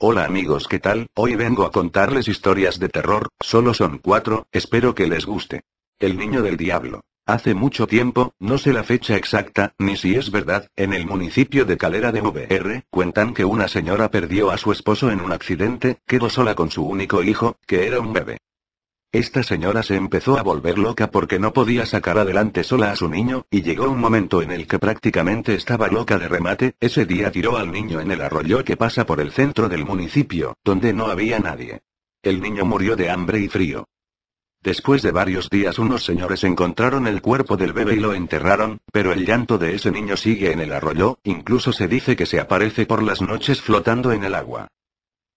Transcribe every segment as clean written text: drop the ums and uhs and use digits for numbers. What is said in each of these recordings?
Hola amigos, ¿qué tal? Hoy vengo a contarles historias de terror, solo son 4, espero que les guste. El niño del diablo. Hace mucho tiempo, no sé la fecha exacta, ni si es verdad, en el municipio de Calera de VR, cuentan que una señora perdió a su esposo en un accidente, quedó sola con su único hijo, que era un bebé. Esta señora se empezó a volver loca porque no podía sacar adelante sola a su niño, y llegó un momento en el que prácticamente estaba loca de remate. Ese día tiró al niño en el arroyo que pasa por el centro del municipio, donde no había nadie. El niño murió de hambre y frío. Después de varios días unos señores encontraron el cuerpo del bebé y lo enterraron, pero el llanto de ese niño sigue en el arroyo, incluso se dice que se aparece por las noches flotando en el agua.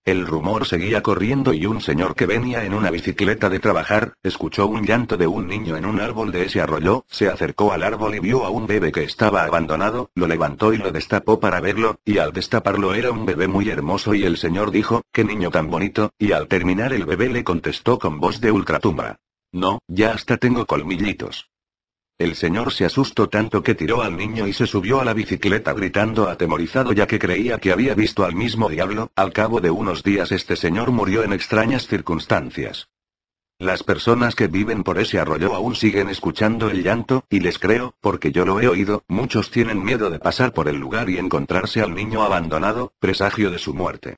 El rumor seguía corriendo y un señor que venía en una bicicleta de trabajar, escuchó un llanto de un niño en un árbol de ese arroyo, se acercó al árbol y vio a un bebé que estaba abandonado, lo levantó y lo destapó para verlo, y al destaparlo era un bebé muy hermoso y el señor dijo, «¡Qué niño tan bonito!», y al terminar el bebé le contestó con voz de ultratumba: «No, ya hasta tengo colmillitos». El señor se asustó tanto que tiró al niño y se subió a la bicicleta gritando atemorizado ya que creía que había visto al mismo diablo. Al cabo de unos días este señor murió en extrañas circunstancias. Las personas que viven por ese arroyo aún siguen escuchando el llanto, y les creo, porque yo lo he oído. Muchos tienen miedo de pasar por el lugar y encontrarse al niño abandonado, presagio de su muerte.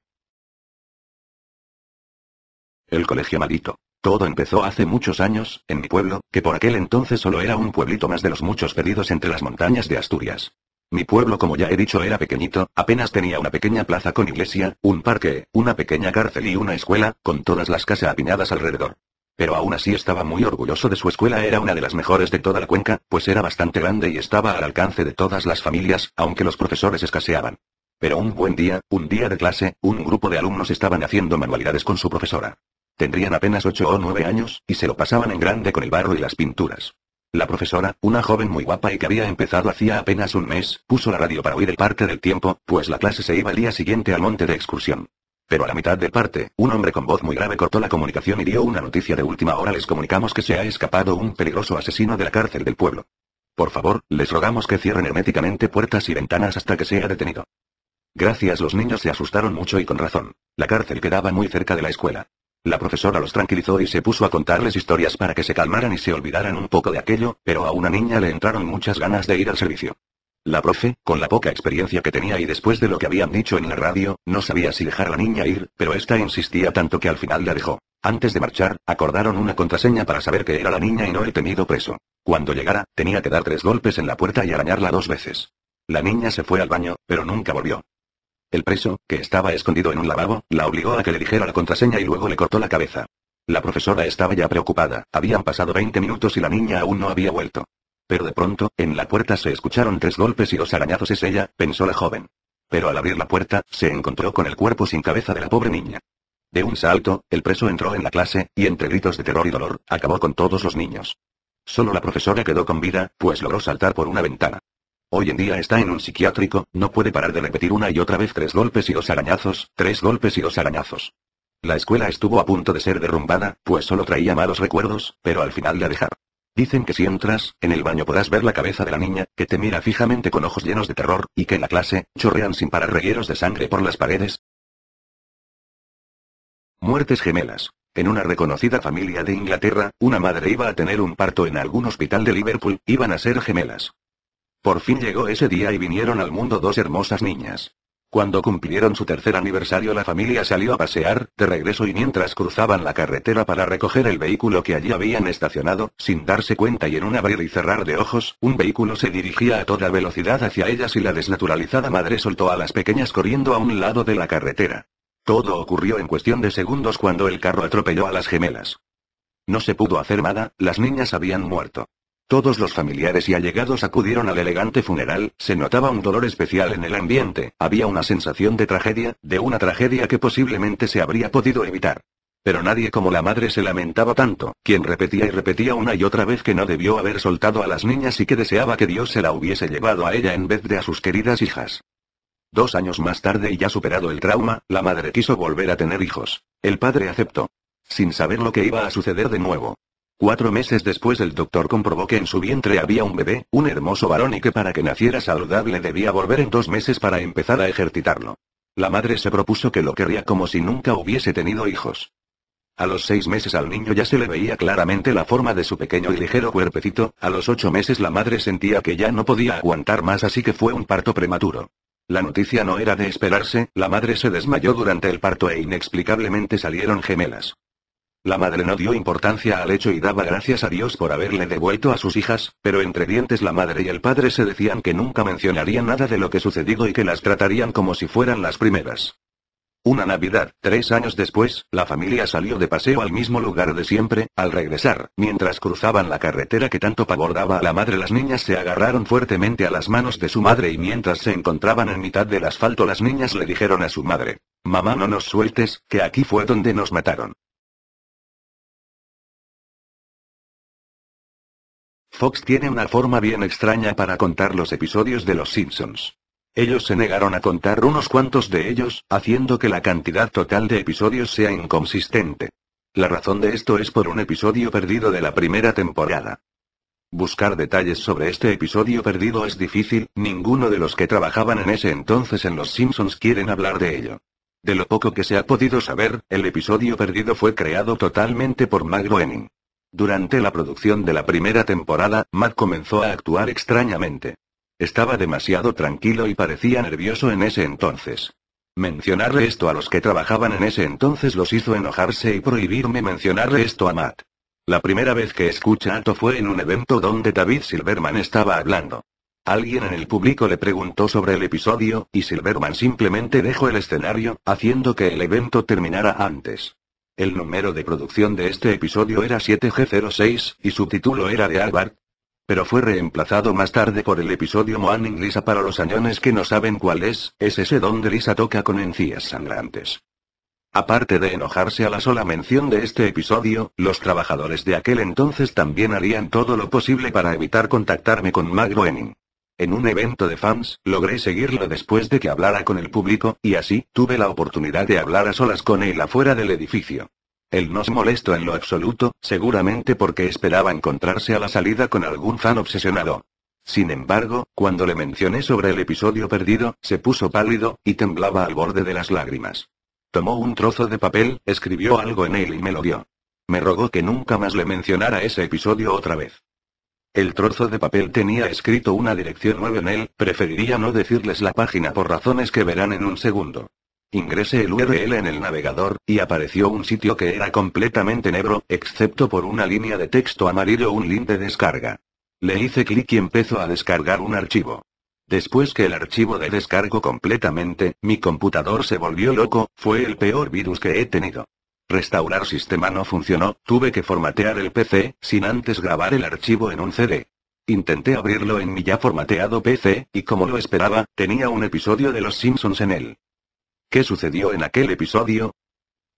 El colegio maldito. Todo empezó hace muchos años, en mi pueblo, que por aquel entonces solo era un pueblito más de los muchos perdidos entre las montañas de Asturias. Mi pueblo, como ya he dicho, era pequeñito, apenas tenía una pequeña plaza con iglesia, un parque, una pequeña cárcel y una escuela, con todas las casas apiñadas alrededor. Pero aún así estaba muy orgulloso de su escuela, era una de las mejores de toda la cuenca, pues era bastante grande y estaba al alcance de todas las familias, aunque los profesores escaseaban. Pero un buen día, un día de clase, un grupo de alumnos estaban haciendo manualidades con su profesora. Tendrían apenas 8 o 9 años, y se lo pasaban en grande con el barro y las pinturas. La profesora, una joven muy guapa y que había empezado hacía apenas un mes, puso la radio para oír el parte del tiempo, pues la clase se iba al día siguiente al monte de excursión. Pero a la mitad del parte, un hombre con voz muy grave cortó la comunicación y dio una noticia de última hora: les comunicamos que se ha escapado un peligroso asesino de la cárcel del pueblo. Por favor, les rogamos que cierren herméticamente puertas y ventanas hasta que sea detenido. Gracias. Los niños se asustaron mucho y con razón. La cárcel quedaba muy cerca de la escuela. La profesora los tranquilizó y se puso a contarles historias para que se calmaran y se olvidaran un poco de aquello, pero a una niña le entraron muchas ganas de ir al servicio. La profe, con la poca experiencia que tenía y después de lo que habían dicho en la radio, no sabía si dejar a la niña ir, pero esta insistía tanto que al final la dejó. Antes de marchar, acordaron una contraseña para saber que era la niña y no el tenido preso. Cuando llegara, tenía que dar 3 golpes en la puerta y arañarla 2 veces. La niña se fue al baño, pero nunca volvió. El preso, que estaba escondido en un lavabo, la obligó a que le dijera la contraseña y luego le cortó la cabeza. La profesora estaba ya preocupada, habían pasado 20 minutos y la niña aún no había vuelto. Pero de pronto, en la puerta se escucharon 3 golpes y 2 arañazos. Es ella, pensó la joven. Pero al abrir la puerta, se encontró con el cuerpo sin cabeza de la pobre niña. De un salto, el preso entró en la clase, y entre gritos de terror y dolor, acabó con todos los niños. Solo la profesora quedó con vida, pues logró saltar por una ventana. Hoy en día está en un psiquiátrico, no puede parar de repetir una y otra vez 3 golpes y 2 arañazos, 3 golpes y 2 arañazos. La escuela estuvo a punto de ser derrumbada, pues solo traía malos recuerdos, pero al final la dejaron. Dicen que si entras, en el baño podrás ver la cabeza de la niña, que te mira fijamente con ojos llenos de terror, y que en la clase, chorrean sin parar regueros de sangre por las paredes. Muertes gemelas. En una reconocida familia de Inglaterra, una madre iba a tener un parto en algún hospital de Liverpool, iban a ser gemelas. Por fin llegó ese día y vinieron al mundo 2 hermosas niñas. Cuando cumplieron su 3er aniversario, la familia salió a pasear, de regreso, y mientras cruzaban la carretera para recoger el vehículo que allí habían estacionado, sin darse cuenta y en un abrir y cerrar de ojos, un vehículo se dirigía a toda velocidad hacia ellas y la desnaturalizada madre soltó a las pequeñas corriendo a un lado de la carretera. Todo ocurrió en cuestión de segundos cuando el carro atropelló a las gemelas. No se pudo hacer nada, las niñas habían muerto. Todos los familiares y allegados acudieron al elegante funeral, se notaba un dolor especial en el ambiente, había una sensación de tragedia, de una tragedia que posiblemente se habría podido evitar. Pero nadie como la madre se lamentaba tanto, quien repetía y repetía una y otra vez que no debió haber soltado a las niñas y que deseaba que Dios se la hubiese llevado a ella en vez de a sus queridas hijas. 2 años más tarde y ya superado el trauma, la madre quiso volver a tener hijos. El padre aceptó, sin saber lo que iba a suceder de nuevo. 4 meses después el doctor comprobó que en su vientre había un bebé, un hermoso varón, y que para que naciera saludable debía volver en 2 meses para empezar a ejercitarlo. La madre se propuso que lo querría como si nunca hubiese tenido hijos. A los 6 meses al niño ya se le veía claramente la forma de su pequeño y ligero cuerpecito, a los 8 meses la madre sentía que ya no podía aguantar más, así que fue un parto prematuro. La noticia no era de esperarse, la madre se desmayó durante el parto e inexplicablemente salieron gemelas. La madre no dio importancia al hecho y daba gracias a Dios por haberle devuelto a sus hijas, pero entre dientes la madre y el padre se decían que nunca mencionarían nada de lo que sucedió y que las tratarían como si fueran las primeras. Una Navidad, 3 años después, la familia salió de paseo al mismo lugar de siempre. Al regresar, mientras cruzaban la carretera que tanto pavor daba a la madre, las niñas se agarraron fuertemente a las manos de su madre y mientras se encontraban en mitad del asfalto las niñas le dijeron a su madre: «Mamá, no nos sueltes, que aquí fue donde nos mataron». Fox tiene una forma bien extraña para contar los episodios de Los Simpsons. Ellos se negaron a contar unos cuantos de ellos, haciendo que la cantidad total de episodios sea inconsistente. La razón de esto es por un episodio perdido de la primera temporada. Buscar detalles sobre este episodio perdido es difícil, ninguno de los que trabajaban en ese entonces en Los Simpsons quieren hablar de ello. De lo poco que se ha podido saber, el episodio perdido fue creado totalmente por Matt Groening. Durante la producción de la primera temporada, Matt comenzó a actuar extrañamente. Estaba demasiado tranquilo y parecía nervioso en ese entonces. Mencionarle esto a los que trabajaban en ese entonces los hizo enojarse y prohibirme mencionarle esto a Matt. La primera vez que escuché esto fue en un evento donde David Silverman estaba hablando. Alguien en el público le preguntó sobre el episodio, y Silverman simplemente dejó el escenario, haciendo que el evento terminara antes. El número de producción de este episodio era 7G06, y su título era de Albert. Pero fue reemplazado más tarde por el episodio Moaning Lisa. Para los añones que no saben cuál es ese donde Lisa toca con encías sangrantes. Aparte de enojarse a la sola mención de este episodio, los trabajadores de aquel entonces también harían todo lo posible para evitar contactarme con Matt Groening. En un evento de fans, logré seguirlo después de que hablara con el público, y así, tuve la oportunidad de hablar a solas con él afuera del edificio. Él no se molestó en lo absoluto, seguramente porque esperaba encontrarse a la salida con algún fan obsesionado. Sin embargo, cuando le mencioné sobre el episodio perdido, se puso pálido, y temblaba al borde de las lágrimas. Tomó un trozo de papel, escribió algo en él y me lo dio. Me rogó que nunca más le mencionara ese episodio otra vez. El trozo de papel tenía escrito una dirección 9 en él, preferiría no decirles la página por razones que verán en un segundo. Ingresé el URL en el navegador, y apareció un sitio que era completamente negro, excepto por una línea de texto amarillo, un link de descarga. Le hice clic y empezó a descargar un archivo. Después que el archivo de descargó completamente, mi computador se volvió loco, fue el peor virus que he tenido. Restaurar sistema no funcionó, tuve que formatear el PC, sin antes grabar el archivo en un CD. Intenté abrirlo en mi ya formateado PC, y como lo esperaba, tenía un episodio de Los Simpsons en él. ¿Qué sucedió en aquel episodio?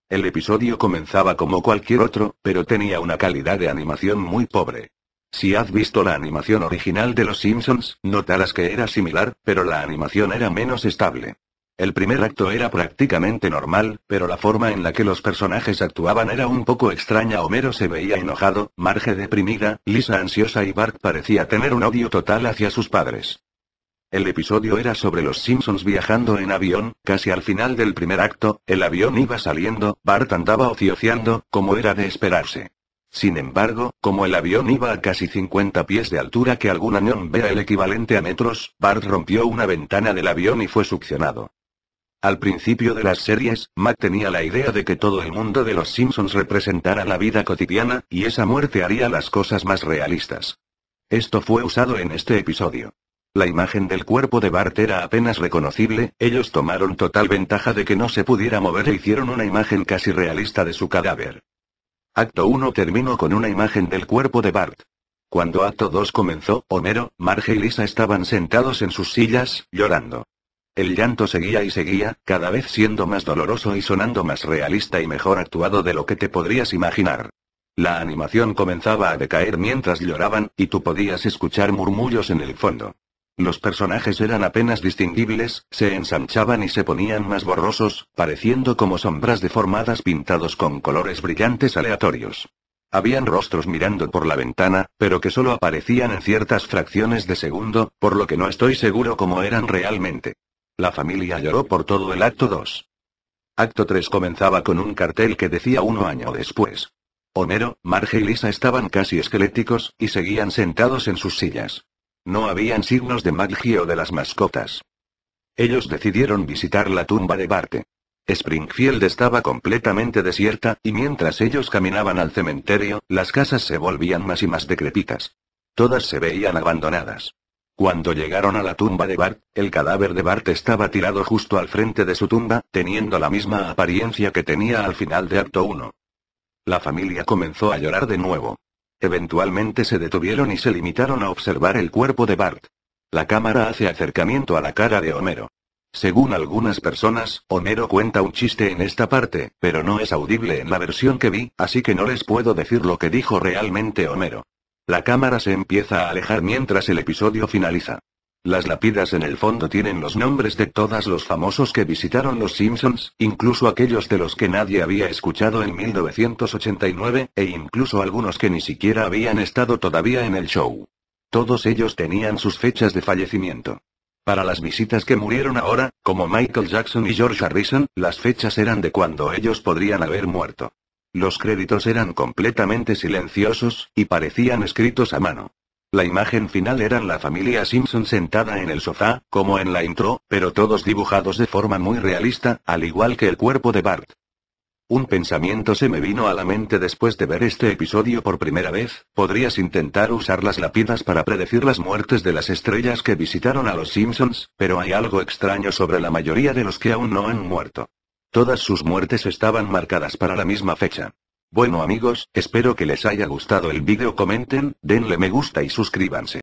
El episodio comenzaba como cualquier otro, pero tenía una calidad de animación muy pobre. Si has visto la animación original de Los Simpsons, notarás que era similar, pero la animación era menos estable. El primer acto era prácticamente normal, pero la forma en la que los personajes actuaban era un poco extraña. Homero se veía enojado, Marge deprimida, Lisa ansiosa y Bart parecía tener un odio total hacia sus padres. El episodio era sobre los Simpsons viajando en avión, casi al final del primer acto, el avión iba saliendo, Bart andaba ocioseando, como era de esperarse. Sin embargo, como el avión iba a casi 50 pies de altura, que algún añón vea el equivalente a metros, Bart rompió una ventana del avión y fue succionado. Al principio de las series, Matt tenía la idea de que todo el mundo de los Simpsons representara la vida cotidiana, y esa muerte haría las cosas más realistas. Esto fue usado en este episodio. La imagen del cuerpo de Bart era apenas reconocible, ellos tomaron total ventaja de que no se pudiera mover e hicieron una imagen casi realista de su cadáver. Acto 1 terminó con una imagen del cuerpo de Bart. Cuando acto 2 comenzó, Homero, Marge y Lisa estaban sentados en sus sillas, llorando. El llanto seguía y seguía, cada vez siendo más doloroso y sonando más realista y mejor actuado de lo que te podrías imaginar. La animación comenzaba a decaer mientras lloraban, y tú podías escuchar murmullos en el fondo. Los personajes eran apenas distinguibles, se ensanchaban y se ponían más borrosos, pareciendo como sombras deformadas pintados con colores brillantes aleatorios. Habían rostros mirando por la ventana, pero que solo aparecían en ciertas fracciones de segundo, por lo que no estoy seguro cómo eran realmente. La familia lloró por todo el acto 2. Acto 3 comenzaba con un cartel que decía 1 año después. Homero, Marge y Lisa estaban casi esqueléticos, y seguían sentados en sus sillas. No habían signos de Maggie o de las mascotas. Ellos decidieron visitar la tumba de Bart. Springfield estaba completamente desierta, y mientras ellos caminaban al cementerio, las casas se volvían más y más decrépitas. Todas se veían abandonadas. Cuando llegaron a la tumba de Bart, el cadáver de Bart estaba tirado justo al frente de su tumba, teniendo la misma apariencia que tenía al final de acto 1. La familia comenzó a llorar de nuevo. Eventualmente se detuvieron y se limitaron a observar el cuerpo de Bart. La cámara hace acercamiento a la cara de Homero. Según algunas personas, Homero cuenta un chiste en esta parte, pero no es audible en la versión que vi, así que no les puedo decir lo que dijo realmente Homero. La cámara se empieza a alejar mientras el episodio finaliza. Las lápidas en el fondo tienen los nombres de todos los famosos que visitaron Los Simpsons, incluso aquellos de los que nadie había escuchado en 1989, e incluso algunos que ni siquiera habían estado todavía en el show. Todos ellos tenían sus fechas de fallecimiento. Para las visitas que murieron ahora, como Michael Jackson y George Harrison, las fechas eran de cuando ellos podrían haber muerto. Los créditos eran completamente silenciosos, y parecían escritos a mano. La imagen final eran la familia Simpson sentada en el sofá, como en la intro, pero todos dibujados de forma muy realista, al igual que el cuerpo de Bart. Un pensamiento se me vino a la mente después de ver este episodio por primera vez: podrías intentar usar las lápidas para predecir las muertes de las estrellas que visitaron a los Simpsons, pero hay algo extraño sobre la mayoría de los que aún no han muerto. Todas sus muertes estaban marcadas para la misma fecha. Bueno amigos, espero que les haya gustado el vídeo, comenten, denle me gusta y suscríbanse.